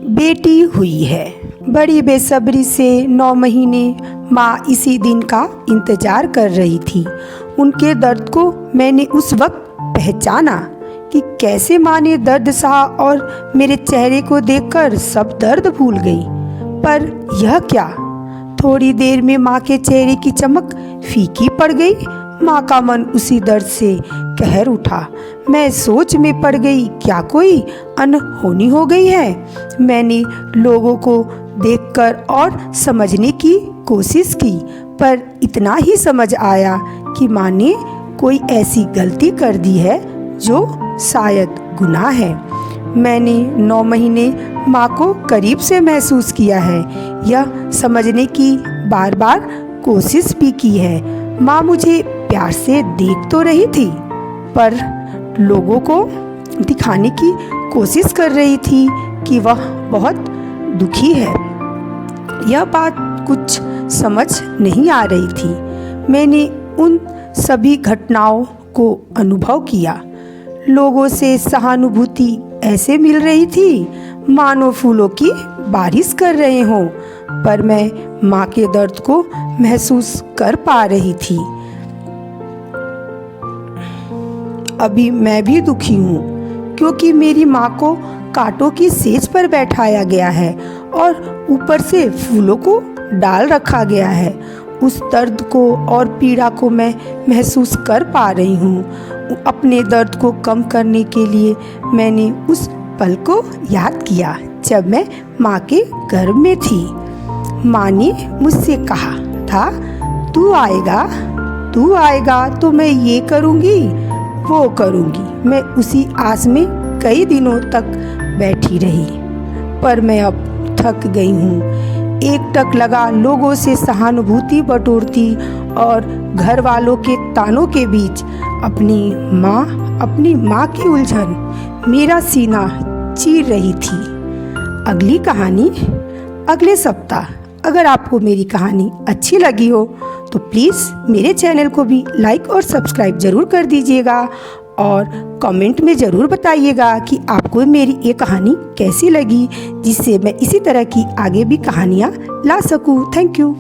बेटी हुई है। बड़ी बेसब्री से 9 महीने माँ इसी दिन का इंतज़ार कर रही थी। उनके दर्द को मैंने उस वक्त पहचाना कि कैसे माँ ने दर्द सहा और मेरे चेहरे को देखकर सब दर्द भूल गई। पर यह क्या, थोड़ी देर में माँ के चेहरे की चमक फीकी पड़ गई। माँ का मन उसी दर्द से कहर उठा। मैं सोच में पड़ गई, क्या कोई अनहोनी हो गई है। मैंने लोगों को देखकर और समझने की कोशिश की, पर इतना ही समझ आया कि माँ ने कोई ऐसी गलती कर दी है जो शायद गुनाह है। मैंने 9 महीने माँ को करीब से महसूस किया है, यह समझने की बार बार कोशिश भी की है। माँ मुझे प्यार से देख तो रही थी, पर लोगों को दिखाने की कोशिश कर रही थी कि वह बहुत दुखी है। यह बात कुछ समझ नहीं आ रही थी। मैंने उन सभी घटनाओं को अनुभव किया। लोगों से सहानुभूति ऐसे मिल रही थी मानो फूलों की बारिश कर रहे हों, पर मैं माँ के दर्द को महसूस कर पा रही थी। अभी मैं भी दुखी हूँ, क्योंकि मेरी माँ को कांटों की सेज पर बैठाया गया है और ऊपर से फूलों को डाल रखा गया है। उस दर्द को और पीड़ा को मैं महसूस कर पा रही हूँ। अपने दर्द को कम करने के लिए मैंने उस पल को याद किया जब मैं माँ के गर्भ में थी। माँ ने मुझसे कहा था, तू आएगा तो मैं ये करूँगी वो करूँगी। मैं उसी आस में कई दिनों तक बैठी रही, पर मैं अब थक गई हूँ। एक टक लगा लोगों से सहानुभूति बटोरती और घर वालों के तानों के बीच अपनी माँ की उलझन मेरा सीना चीर रही थी। अगली कहानी अगले सप्ताह। अगर आपको मेरी कहानी अच्छी लगी हो तो प्लीज़ मेरे चैनल को भी लाइक और सब्सक्राइब ज़रूर कर दीजिएगा और कमेंट में ज़रूर बताइएगा कि आपको मेरी ये कहानी कैसी लगी, जिससे मैं इसी तरह की आगे भी कहानियाँ ला सकूँ। Thank you.